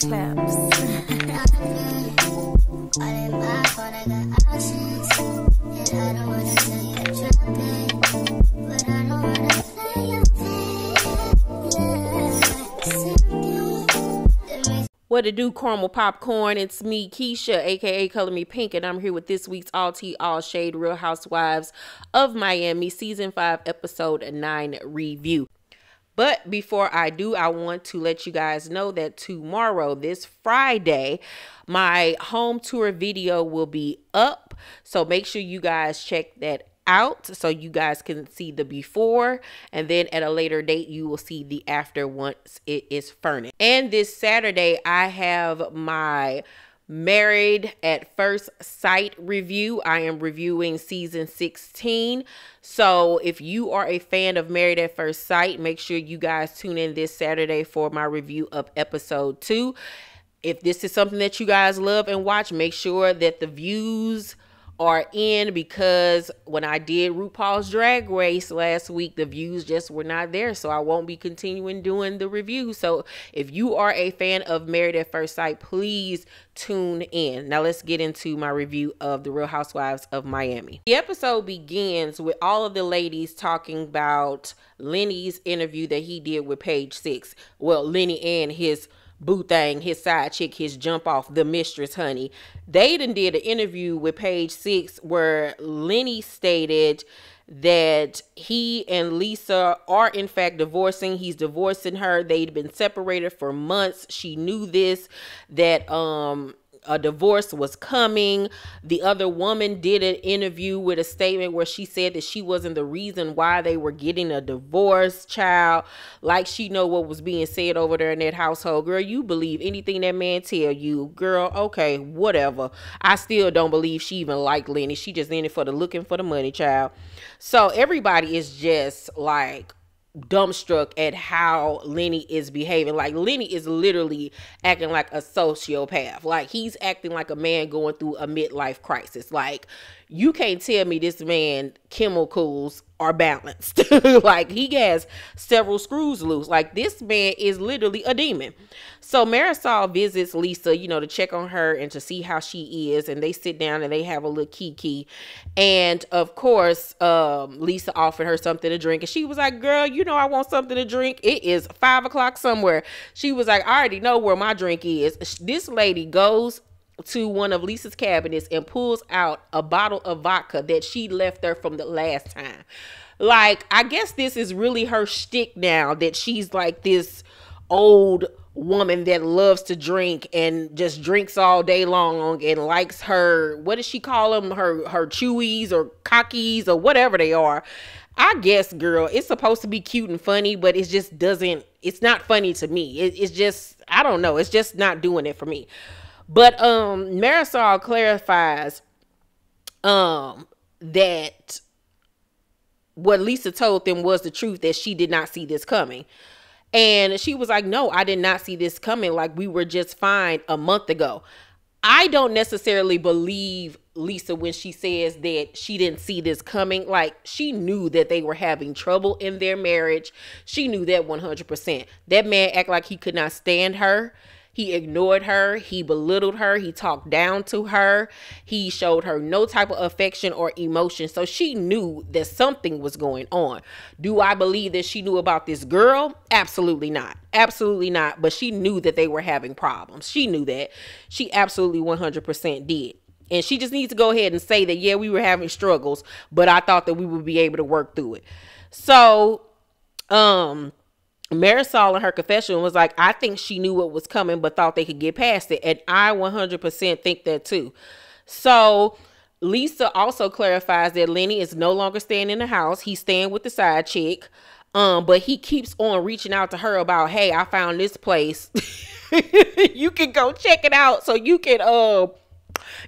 claps. What it do, caramel popcorn? It's me, Keisha, aka Color Me Pynk, and I'm here with this week's All Tea, All Shade Real Housewives of Miami Season 5, Episode 9 review. But before I do, I want to let you guys know that tomorrow, this Friday, my home tour video will be up. So make sure you guys check that out so you guys can see the before, and then at a later date you will see the after once it is furnished. And this Saturday I have my Married at First Sight review. I am reviewing season 16. So if you are a fan of Married at First Sight, make sure you guys tune in this Saturday for my review of episode 2. If this is something that you guys love and watch, make sure that the views are in, because when I did RuPaul's Drag Race last week, the views just were not there, so I won't be continuing doing the review. So if you are a fan of Married at First Sight, please tune in. Now let's get into my review of The Real Housewives of Miami. The episode begins with all of the ladies talking about Lenny's interview that he did with Page 6. Well, Lenny and his boo thing, his side chick, his jump off, the mistress, honey. They done did an interview with Page 6 where Lenny stated that he and Lisa are in fact divorcing. He's divorcing her. They'd been separated for months. She knew this, that a divorce was coming. The other woman did an interview with a statement where she said that she wasn't the reason why they were getting a divorce, child. Like she know what was being said over there in that household. Girl, you believe anything that man tell you. Girl, okay, whatever. I still don't believe she even liked Lenny. She just in it for the looking for the money, child. So everybody is just like dumbstruck at how Lenny is behaving. Like Lenny is literally acting like a sociopath. Like he's acting like a man going through a midlife crisis. Like you can't tell me this man chemicals are balanced. Like he has several screws loose. Like this man is literally a demon. So Marisol visits Lisa, you know, to check on her and to see how she is, and they sit down and they have a little kiki. And of course Lisa offered her something to drink, and she was like, girl, you know I want something to drink. It is 5 o'clock somewhere. She was like, I already know where my drink is. This lady goes to one of Lisa's cabinets and pulls out a bottle of vodka that she left there from the last time. Like, I guess this is really her shtick now, that she's like this old woman that loves to drink and just drinks all day long and likes her, what does she call them? Her chewies or cockies or whatever they are. I guess, girl, it's supposed to be cute and funny, but it just doesn't, it's not funny to me. It's just, I don't know. It's just not doing it for me. But Marisol clarifies that what Lisa told them was the truth, that she did not see this coming. And she was like, no, I did not see this coming. Like, we were just fine a month ago. I don't necessarily believe Lisa when she says that she didn't see this coming. Like, she knew that they were having trouble in their marriage. She knew that 100%. That man act like he could not stand her. He ignored her. He belittled her. He talked down to her. He showed her no type of affection or emotion. So she knew that something was going on. Do I believe that she knew about this girl? Absolutely not. Absolutely not. But she knew that they were having problems. She knew that. She absolutely 100% did. And she just needs to go ahead and say that, yeah, we were having struggles, but I thought that we would be able to work through it. So, Marisol in her confession was like, I think she knew what was coming, but thought they could get past it. And I 100% think that too. So Lisa also clarifies that Lenny is no longer staying in the house. He's staying with the side chick. But he keeps on reaching out to her about, hey, I found this place. You can go check it out so you can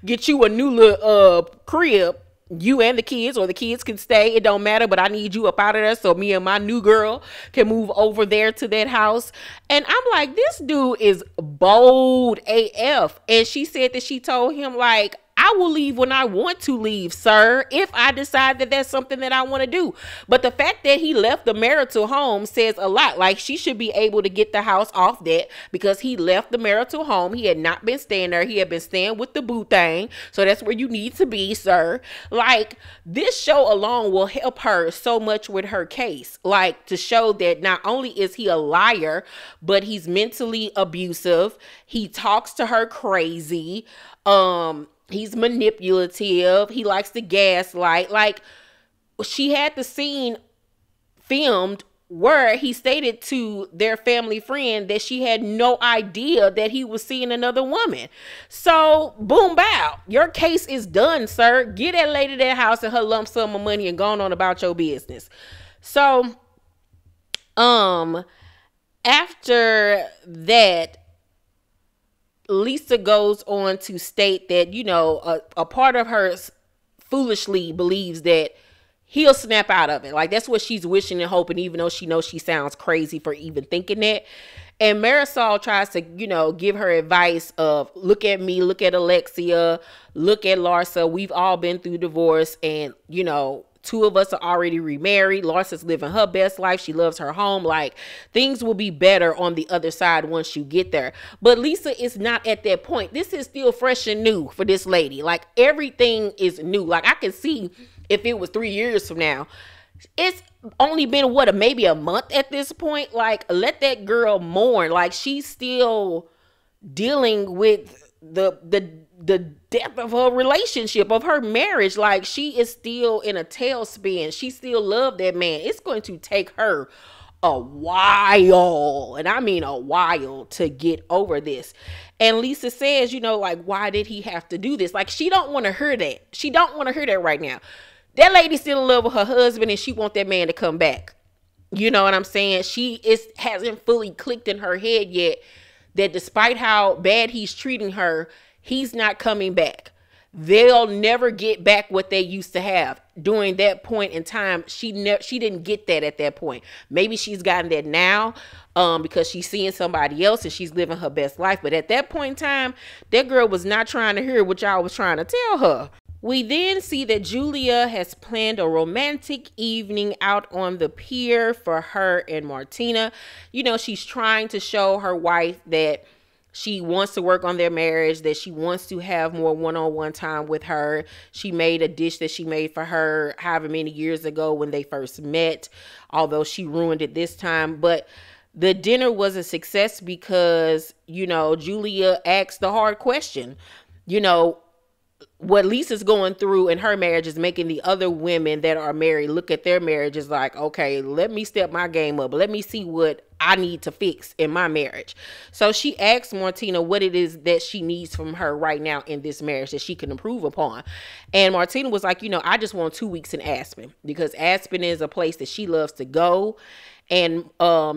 get you a new little crib. You and the kids, or the kids can stay. It don't matter, but I need you up out of there so me and my new girl can move over there to that house. And I'm like, this dude is bold AF. And she said that she told him, like, I I will leave when I want to leave, sir, if I decide that that's something that I want to do. But the fact that he left the marital home says a lot. Like, she should be able to get the house off that because he left the marital home. He had not been staying there. He had been staying with the boo thing. So that's where you need to be, sir. Like, this show alone will help her so much with her case. Like, to show that not only is he a liar, but he's mentally abusive. He talks to her crazy. He's manipulative. He likes to gaslight. Like, she had the scene filmed where he stated to their family friend that she had no idea that he was seeing another woman. So, boom, bow. Your case is done, sir. Get that lady that house and her lump sum of money and go on about your business. So, after that, Lisa goes on to state that, you know, a part of her foolishly believes that he'll snap out of it. Like, that's what she's wishing and hoping, even though she knows she sounds crazy for even thinking that. And Marisol tries to, you know, give her advice of, look at me, look at Alexia, look at Larsa. We've all been through divorce, and, you know, 2 of us are already remarried. Larsa's living her best life. She loves her home. Like, things will be better on the other side once you get there. But Lisa is not at that point. This is still fresh and new for this lady. Like, everything is new. Like, I can see if it was 3 years from now. It's only been, maybe a month at this point. Like, let that girl mourn. Like, she's still dealing with the death of her relationship, of her marriage. Like, she is still in a tailspin. She still loves that man. It's going to take her a while, and I mean a while, to get over this. And Lisa says, you know, like, why did he have to do this? Like, she don't want to hear that. She don't want to hear that right now. That lady still in love with her husband, and she want that man to come back. You know what I'm saying? Hasn't fully clicked in her head yet that despite how bad he's treating her, he's not coming back. They'll never get back what they used to have. During that point in time, she didn't get that at that point. Maybe she's gotten that now because she's seeing somebody else and she's living her best life. But at that point in time, that girl was not trying to hear what y'all was trying to tell her. We then see that Julia has planned a romantic evening out on the pier for her and Martina. You know, she's trying to show her wife that she wants to work on their marriage, that she wants to have more one-on-one time with her. She made a dish that she made for her however many years ago when they first met, although she ruined it this time. But the dinner was a success because, you know, Julia asked the hard question. You know, what Lisa's going through in her marriage is making the other women that are married look at their marriages like, okay, let me step my game up. Let me see what I need to fix in my marriage. So she asked Martina what it is that she needs from her right now in this marriage that she can improve upon. And Martina was like, you know, I just want 2 weeks in Aspen, because Aspen is a place that she loves to go. And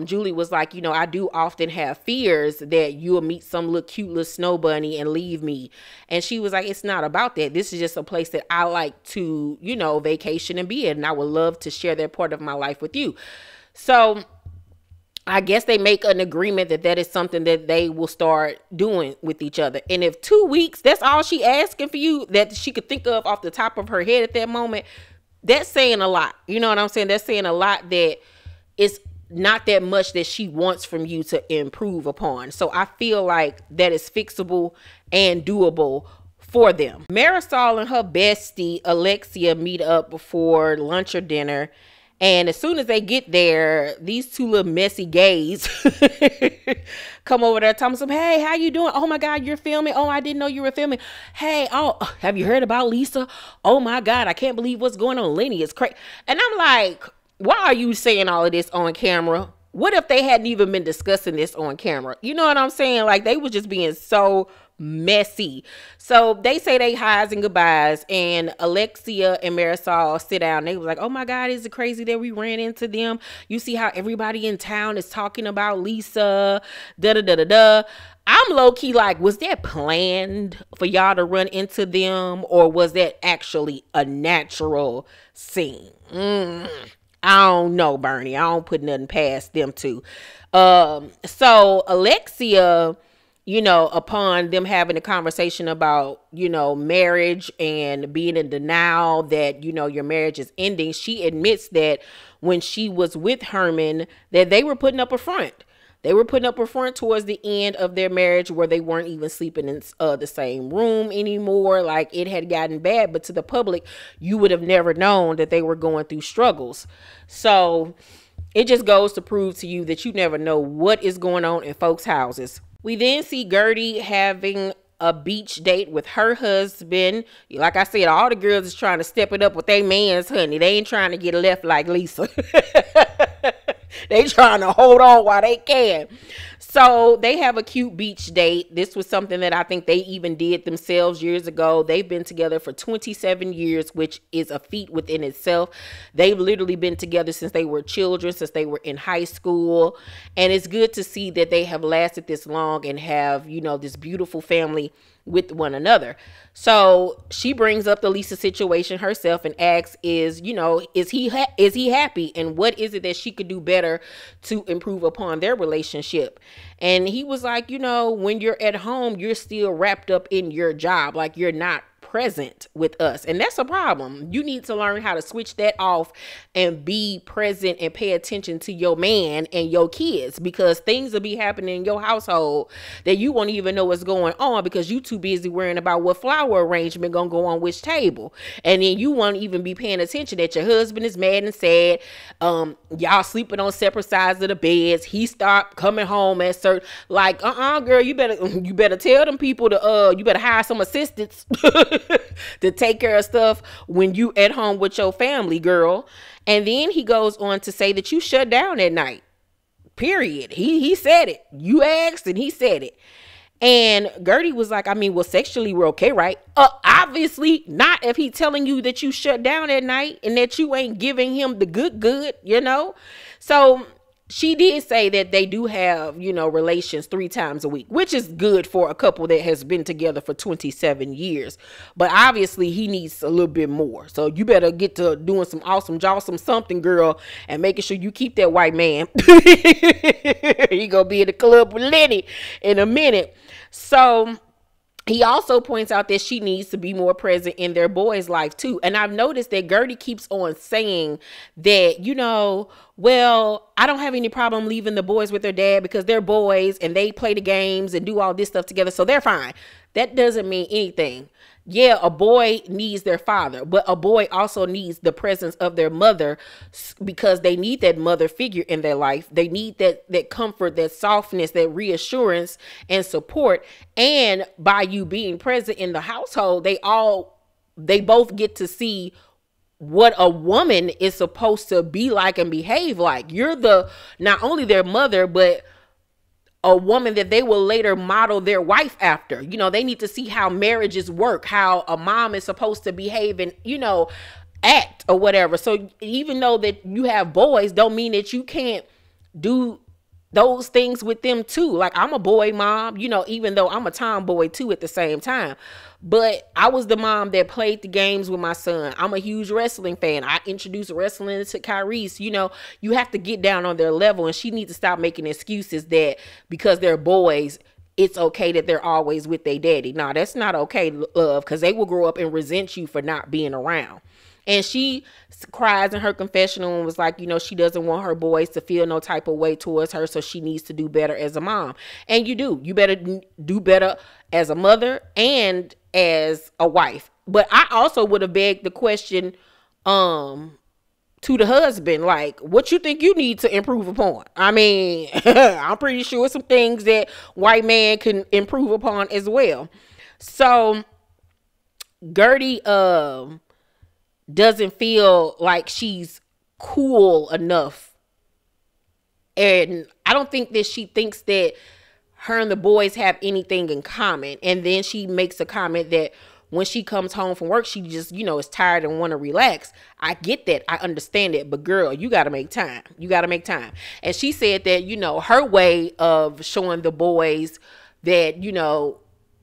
Julie was like, you know, I do often have fears that you'll meet some little cute little snow bunny and leave me. And she was like, it's not about that. This is just a place that I like to, you know, vacation and be in. And I would love to share that part of my life with you. So I guess they make an agreement that that is something that they will start doing with each other. And if 2 weeks, that's all she asking for you, that she could think of off the top of her head at that moment, that's saying a lot. You know what I'm saying? That's saying a lot, that it's not that much that she wants from you to improve upon. So I feel like that is fixable and doable for them. Marisol and her bestie Alexia meet up for lunch or dinner. And as soon as they get there, these 2 little messy gays come over there telling them, hey, how you doing? Oh my God, you're filming. Oh, I didn't know you were filming. Hey, oh, have you heard about Lisa? Oh my God, I can't believe what's going on. Lenny is crazy. And I'm like, why are you saying all of this on camera? What if they hadn't even been discussing this on camera? You know what I'm saying? Like, they were just being so messy. So they say they highs and goodbyes, and Alexia and Marisol sit down. They was like, oh my God, is it crazy that we ran into them? You see how everybody in town is talking about Lisa, da-da-da-da-da. I'm low-key like, was that planned for y'all to run into them, or was that actually a natural scene? I don't know, Bernie. I don't put nothing past them two. So Alexia you know, upon them having a conversation about, you know, marriage and being in denial that, you know, your marriage is ending, she admits that when she was with Herman, that they were putting up a front. They were putting up a front towards the end of their marriage where they weren't even sleeping in the same room anymore. Like, it had gotten bad, but to the public, you would have never known that they were going through struggles. So it just goes to prove to you that you never know what is going on in folks' houses. We then see Gertie having a beach date with her husband. Like I said, all the girls is trying to step it up with their mans, honey. They ain't trying to get left like Lisa. They trying to hold on while they can. So they have a cute beach date. This was something that I think they even did themselves years ago. They've been together for 27 years, which is a feat within itself. They've literally been together since they were children, since they were in high school. And it's good to see that they have lasted this long and have, you know, this beautiful family with one another. So she brings up the Lisa situation herself and asks, is he happy, and what is it that she could do better to improve upon their relationship? And he was like, you know, when you're at home, you're still wrapped up in your job. Like, you're not present with us, and that's a problem. You need to learn how to switch that off and be present and pay attention to your man and your kids, because things will be happening in your household that you won't even know what's going on because you too busy worrying about what flower arrangement gonna go on which table, and then you won't even be paying attention that your husband is mad and sad. Y'all sleeping on separate sides of the beds. He stopped coming home at certain, like, girl, you better tell them people to you better hire some assistants to take care of stuff when you at home with your family, girl. And then he goes on to say that you shut down at night, period. He said it. You asked and he said it. And Gertie was like, I mean, well, sexually we're okay, right? Obviously not if he telling you that you shut down at night and that you ain't giving him the good, you know? So she did say that they do have, you know, relations 3 times a week, which is good for a couple that has been together for 27 years. But obviously he needs a little bit more. So you better get to doing some awesome something, girl, and making sure you keep that white man. He gonna be in the club with Lenny in a minute. So he also points out that she needs to be more present in their boys' life too. And I've noticed that Gertie keeps on saying that, you know, well, I don't have any problem leaving the boys with their dad because they're boys and they play the games and do all this stuff together, so they're fine. That doesn't mean anything. Yeah, a boy needs their father, but a boy also needs the presence of their mother, because they need that mother figure in their life. They need that comfort, that softness, that reassurance and support. And by you being present in the household, they both get to see what a woman is supposed to be like and behave like. You're not only their mother, but a woman that they will later model their wife after. You know, they need to see how marriages work, how a mom is supposed to behave and, you know, act or whatever. So even though that you have boys, don't mean that you can't do those things with them too. Like, I'm a boy mom, you know, even though I'm a tomboy too at the same time. But I was the mom that played the games with my son. I'm a huge wrestling fan. I introduced wrestling to Kyrie's. You know, you have to get down on their level, and she needs to stop making excuses that because they're boys, it's okay that they're always with their daddy. No, that's not okay, love, because they will grow up and resent you for not being around. And she cries in her confessional and was like, you know, she doesn't want her boys to feel no type of way towards her, so she needs to do better as a mom. And you do. You better do better as a mother and as a wife. But I also would have begged the question to the husband, like, what you think you need to improve upon? I mean, I'm pretty sure some things that white man can improve upon as well. So Gertie doesn't feel like she's cool enough. And I don't think that she thinks that her and the boys have anything in common. And then she makes a comment that when she comes home from work, she just, you know, is tired and want to relax. I get that. I understand it. But girl, you got to make time. You got to make time. And she said that, you know, her way of showing the boys that, you know,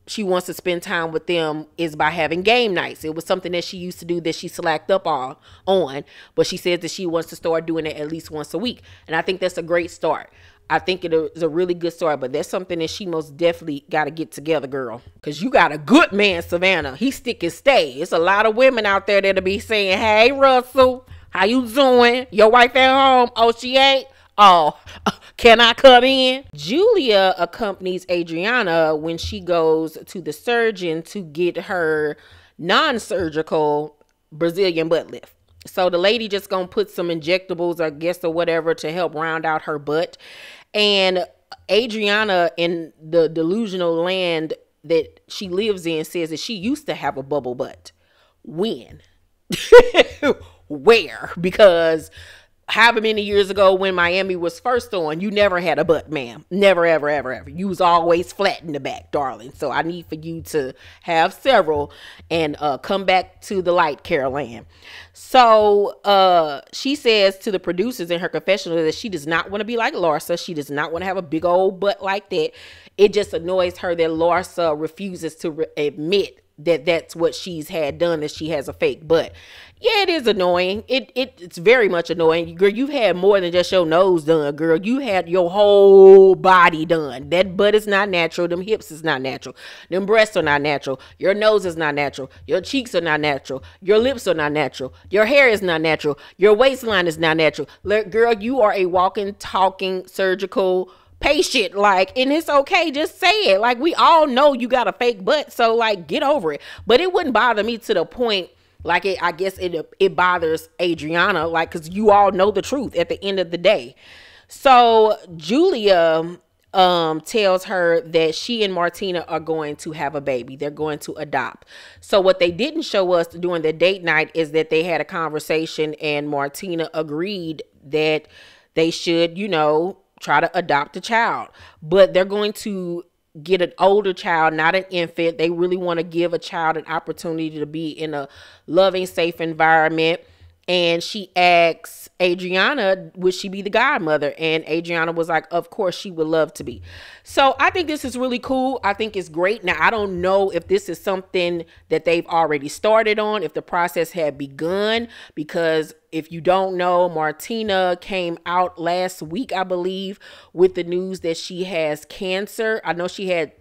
she wants to spend time with them is by having game nights. It was something that she used to do that she slacked up on, but she says that she wants to start doing it at least once a week. And I think that's a great start. I think it is a really good story, but that's something that she most definitely got to get together, girl. Because you got a good man, Savannah. He stick and stay. It's a lot of women out there that'll be saying, hey, Russell, how you doing? Your wife at home? Oh, she ain't? Oh, can I come in? Julia accompanies Adriana when she goes to the surgeon to get her non-surgical Brazilian butt lift. So the lady just gonna put some injectables, I guess, or whatever to help round out her butt. And Adriana, in the delusional land that she lives in, says that she used to have a bubble butt. When? Where? Because however many years ago when Miami was first on, you never had a butt, ma'am. Never, ever, ever, ever. You was always flat in the back, darling. So I need for you to have several and come back to the light, Carol Ann. So she says to the producers in her confessional that she does not want to be like Larsa. She does not want to have a big old butt like that. It just annoys her that Larsa refuses to admit that that's what she's had done, that she has a fake butt. Yeah, it is annoying. It's very much annoying. Girl, you've had more than just your nose done, girl. You had your whole body done. That butt is not natural. Them hips is not natural. Them breasts are not natural. Your nose is not natural. Your cheeks are not natural. Your lips are not natural. Your hair is not natural. Your waistline is not natural. Girl, you are a walking, talking, surgical patient, like, and it's okay, just say it. Like, we all know you got a fake butt, so like, get over it. But it wouldn't bother me to the point like I guess it bothers Adriana, like, because you all know the truth at the end of the day. So Julia tells her that she and Martina are going to have a baby. They're going to adopt. So what they didn't show us during the date night is that they had a conversation and Martina agreed that they should, you know, try to adopt a child. But they're going to get an older child, not an infant. They really want to give a child an opportunity to be in a loving, safe environment. And she asks Adriana, would she be the godmother? And Adriana was like, of course she would love to be. So I think this is really cool. I think it's great. Now, I don't know if this is something that they've already started on, if the process had begun, because if you don't know, Martina came out last week, I believe, with the news that she has cancer. I know she had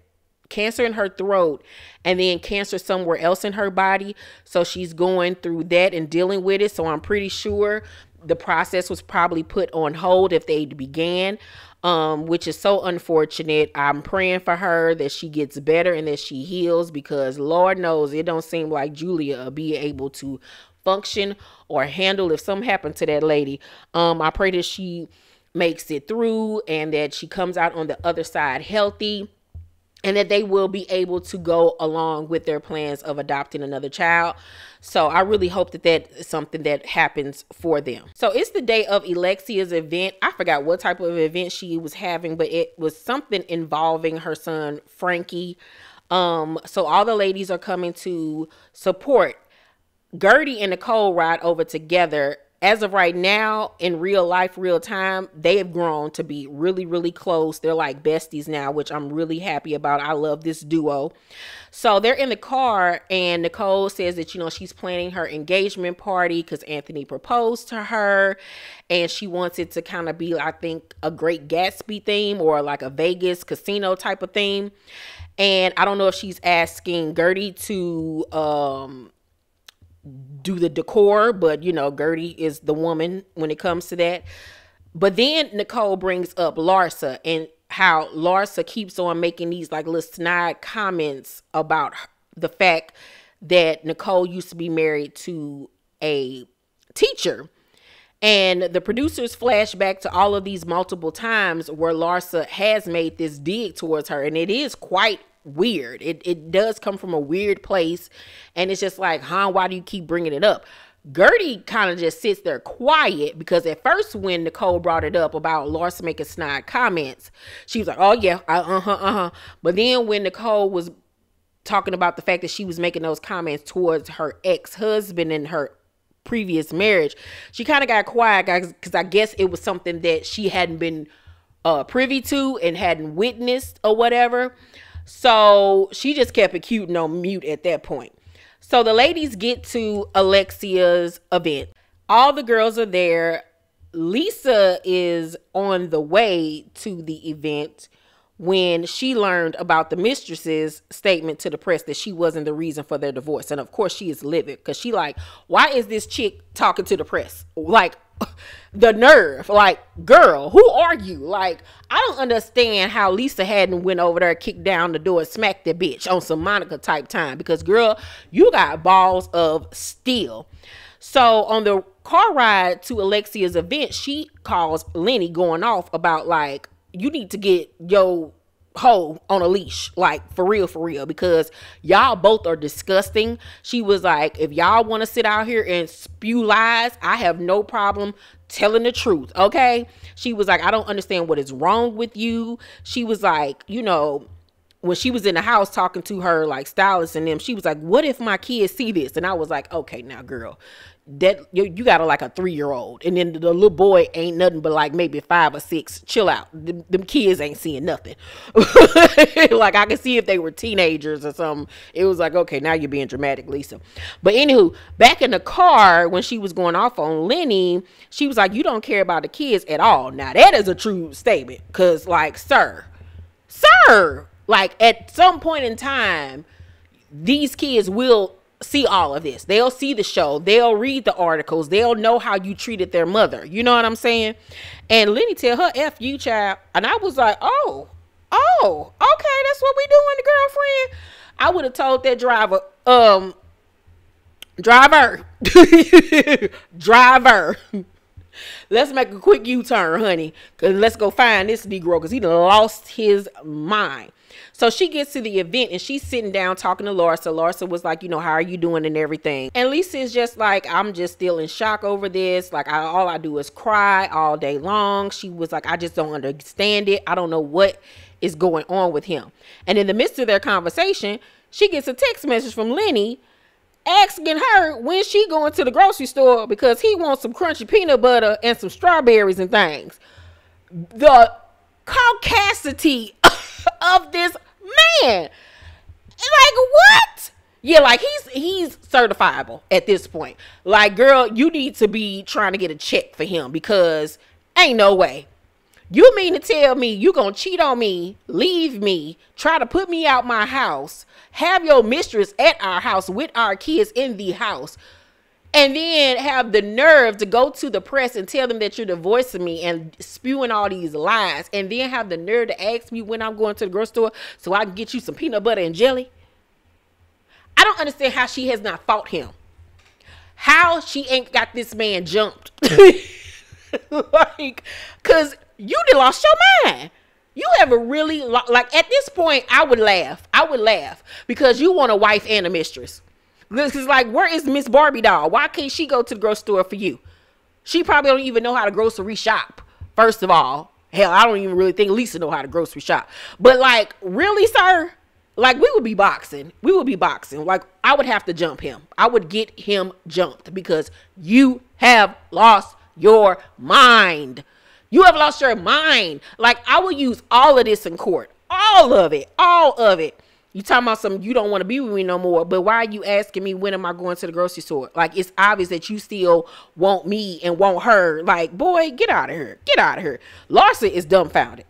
cancer in her throat and then cancer somewhere else in her body. So she's going through that and dealing with it. So I'm pretty sure the process was probably put on hold if they began, which is so unfortunate. I'm praying for her that she gets better and that she heals, because Lord knows it don't seem like Julia will be able to function or handle if something happened to that lady. I pray that she makes it through and that she comes out on the other side healthy, and that they will be able to go along with their plans of adopting another child. So I really hope that that is something that happens for them. So it's the day of Alexia's event. I forgot what type of event she was having, but it was something involving her son, Frankie. So all the ladies are coming to support. Gertie and Nicole ride over together. As of right now, in real life, real time, they have grown to be really, really close. They're like besties now, which I'm really happy about. I love this duo. So they're in the car and Nicole says that, you know, she's planning her engagement party because Anthony proposed to her and she wants it to kind of be, I think, a Great Gatsby theme or like a Vegas casino type of theme. And I don't know if she's asking Gertie to do the decor, but you know, Gertie is the woman when it comes to that. But then Nicole brings up Larsa and how Larsa keeps on making these like little snide comments about the fact that Nicole used to be married to a teacher. And the producers flash back to all of these multiple times where Larsa has made this dig towards her, and it is quite weird. It does come from a weird place, and it's just like, why do you keep bringing it up? Gertie kind of just sits there quiet, because at first when Nicole brought it up about Larsa making snide comments, she was like, oh yeah, but then when Nicole was talking about the fact that she was making those comments towards her ex-husband and her previous marriage, she kind of got quiet, because I guess it was something that she hadn't been privy to and hadn't witnessed or whatever. So she just kept it cute and on mute at that point. So the ladies get to Alexia's event. All the girls are there. Lisa is on the way to the event when she learned about the mistress's statement to the press that she wasn't the reason for their divorce. And of course she is livid because she like, why is this chick talking to the press? Like, the nerve. Like, girl, who are you? Like, I don't understand how Lisa hadn't went over there, kicked down the door, and smacked that bitch on some Monica type time, because girl, you got balls of steel. So on the car ride to Alexia's event, she calls Lenny going off about like, you need to get your hoe on a leash, like for real, because y'all both are disgusting. She was like, if y'all want to sit out here and spew lies, I have no problem telling the truth, okay? She was like, I don't understand what is wrong with you. She was like, you know, when she was in the house talking to her like stylist and them, she was like, what if my kids see this? And I was like, okay, now girl, that you got like a 3-year-old, and then the little boy ain't nothing but like maybe 5 or 6. Chill out. Them kids ain't seeing nothing. Like, I could see if they were teenagers or something. It was like, okay, now you're being dramatic, Lisa. But anywho, back in the car when she was going off on Lenny, she was like, you don't care about the kids at all. Now that is a true statement, because like, sir, like at some point in time, these kids will see all of this. They'll see the show. They'll read the articles. They'll know how you treated their mother. You know what I'm saying? And Lenny tell her, F you, child. And I was like, oh, okay, that's what we doing, the girlfriend. I would have told that driver, let's make a quick U-turn, honey, because let's go find this Negro, because he done lost his mind. So she gets to the event and she's sitting down talking to Larsa. Larsa was like, you know, how are you doing and everything? And Lisa is just like, I'm just still in shock over this. Like, all I do is cry all day long. She was like, I just don't understand it. I don't know what is going on with him. And in the midst of their conversation, she gets a text message from Lenny asking her when she going to the grocery store because he wants some crunchy peanut butter and some strawberries and things. The caucasity of this man, like, what? Yeah, like he's certifiable at this point. Like, girl, you need to be trying to get a check for him, because ain't no way. You mean to tell me you gonna cheat on me, leave me, try to put me out my house, have your mistress at our house with our kids in the house, and then have the nerve to go to the press and tell them that you're divorcing me and spewing all these lies, and then have the nerve to ask me when I'm going to the grocery store so I can get you some peanut butter and jelly? I don't understand how she has not fought him. How she ain't got this man jumped. Like, because you done lost your mind. You ever really, like, at this point, I would laugh. Because you want a wife and a mistress. Because, like, where is Miss Barbie doll? Why can't she go to the grocery store for you? She probably don't even know how to grocery shop, first of all. Hell, I don't even really think Lisa know how to grocery shop. But, like, really, sir? Like, we would be boxing. Like, I would have to jump him. I would get him jumped, because you have lost your mind. You have lost your mind. Like, I will use all of this in court. All of it. You talking about something, you don't want to be with me no more, but why are you asking me when am I going to the grocery store? Like, it's obvious that you still want me and want her. Like, boy, get out of here. Larsa is dumbfounded.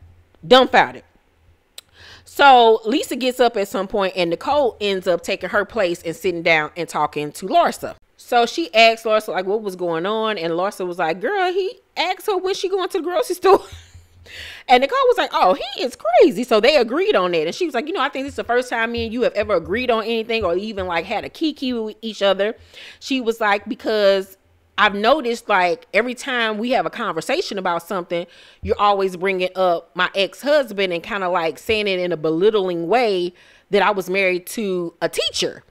So Lisa gets up at some point and Nicole ends up taking her place and sitting down and talking to Larsa. So she asked Larsa, like, what was going on? And Larsa was like, girl, he asked her when she going to the grocery store. And Nicole was like, oh, he is crazy. So they agreed on that. And she was like, you know, I think this is the first time me and you have ever agreed on anything or even like had a kiki with each other. She was like, because I've noticed, like, every time we have a conversation about something, you're always bringing up my ex-husband and kind of like saying it in a belittling way that I was married to a teacher.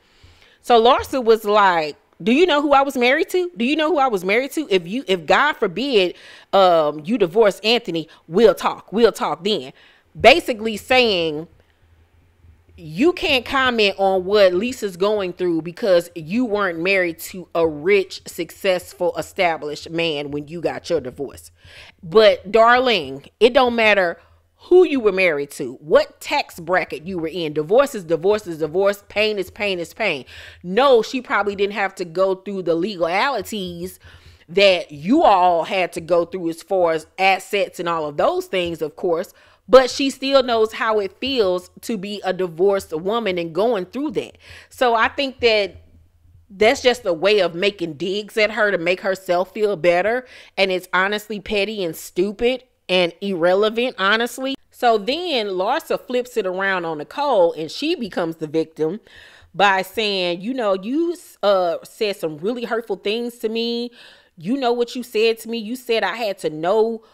So Larsa was like, do you know who I was married to? If God forbid, you divorce Anthony, we'll talk then. Basically saying, you can't comment on what Lisa's going through because you weren't married to a rich, successful, established man when you got your divorce. But darling, it don't matter who you were married to, what tax bracket you were in. Divorce is divorce. Pain is pain. No, she probably didn't have to go through the legalities that you all had to go through as far as assets and all of those things, of course, but she still knows how it feels to be a divorced woman and going through that. So I think that that's just a way of making digs at her to make herself feel better. And it's honestly petty and stupid and irrelevant, honestly. So then Larsa flips it around on Nicole and she becomes the victim by saying, you know, you said some really hurtful things to me. You know what you said to me. You said I had to know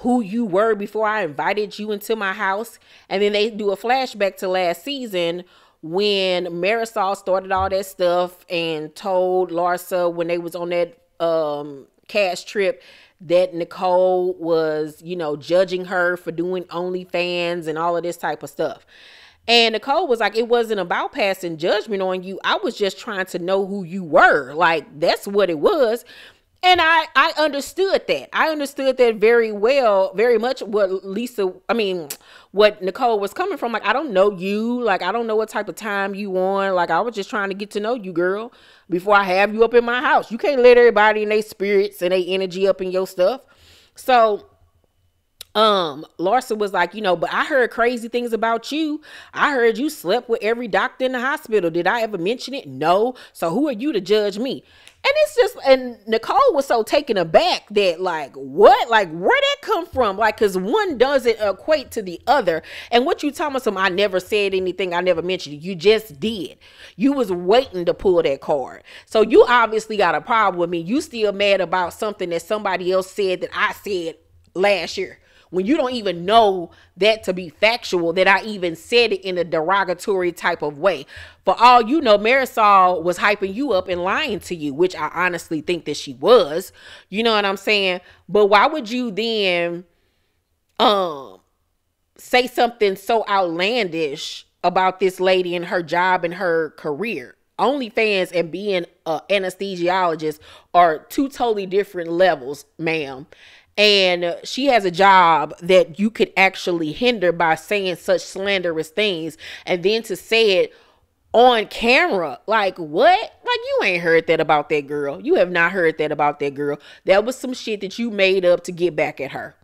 who you were before I invited you into my house. And then they do a flashback to last season when Marisol started all that stuff and told Larsa when they was on that cash trip that Nicole was, you know, judging her for doing OnlyFans and all of this type of stuff. And Nicole was like, it wasn't about passing judgment on you. I was just trying to know who you were. Like, that's what it was. And I understood that. I understood that very well, very much what what Nicole was coming from. Like, I don't know you. Like, I don't know what type of time you on. Like, I was just trying to get to know you, girl, before I have you up in my house. You can't let everybody in their spirits and their energy up in your stuff. So Larsa was like, you know, but I heard crazy things about you. I heard you slept with every doctor in the hospital. Did I ever mention it? No. So who are you to judge me? And it's just, and Nicole was so taken aback that like, what? Like, where'd that come from? Like, cause one doesn't equate to the other. And what you talking about, I never said anything. I never mentioned it. You just did. You was waiting to pull that card. So you obviously got a problem with me. You still mad about something that somebody else said that I said last year, when you don't even know that to be factual, that I even said it in a derogatory type of way. For all you know, Marisol was hyping you up and lying to you, which I honestly think that she was. You know what I'm saying? But why would you then say something so outlandish about this lady and her job and her career? OnlyFans and being an anesthesiologist are two totally different levels, ma'am. And she has a job that you could actually hinder by saying such slanderous things. And then to say it on camera, like, what? Like, you ain't heard that about that girl. You have not heard that about that girl. That was some shit that you made up to get back at her.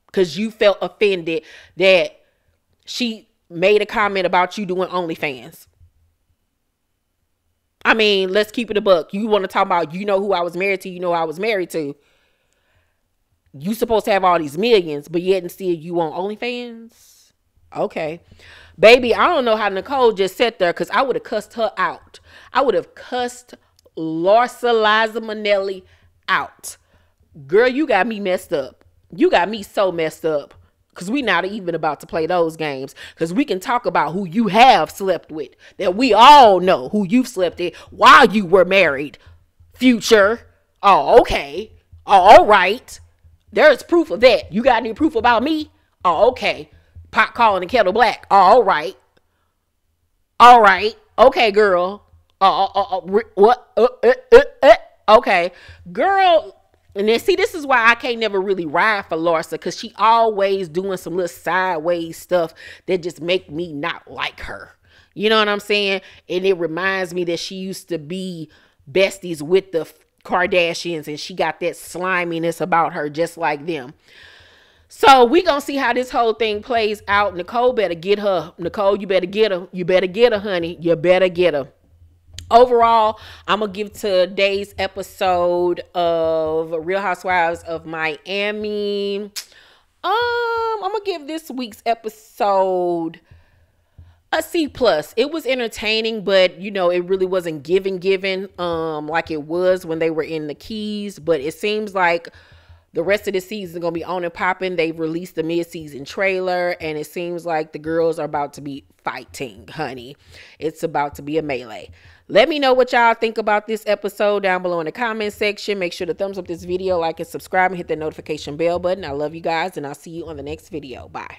Because you felt offended that she made a comment about you doing OnlyFans. I mean, let's keep it a buck. You want to talk about, you know who I was married to, you know who I was married to. You supposed to have all these millions, but yet and still you on OnlyFans? Okay. Baby, I don't know how Nicole just sat there, because I would have cussed her out. I would have cussed Larsa Liza Minnelli out. Girl, you got me messed up. You got me so messed up. Because we not even about to play those games. Because we can talk about who you have slept with. That we all know who you've slept with while you were married. Future. Oh, okay. Oh, all right. There's proof of that. You got any proof about me? Oh, okay. Pot calling the kettle black. Oh, all right. All right. Okay, girl. What? Okay. Girl. And then, see, this is why I can't never really ride for Larsa, because she always doing some little sideways stuff that just make me not like her. You know what I'm saying? And it reminds me that she used to be besties with the Kardashians, and she got that sliminess about her just like them. So we gonna see how this whole thing plays out. Nicole better get her. Nicole, you better get her. You better get her, honey. You better get her. Overall, I'm gonna give today's episode of Real Housewives of Miami, I'm gonna give this week's episode a C+. It was entertaining, but you know, it really wasn't giving like it was when they were in the Keys. But it seems like the rest of the season is gonna be on and popping. They've released the mid-season trailer, and it seems like the girls are about to be fighting, honey. It's about to be a melee. Let me know what y'all think about this episode down below in the comment section. Make sure to thumbs up this video, like and subscribe, and hit the notification bell button. I love you guys, and I'll see you on the next video. Bye.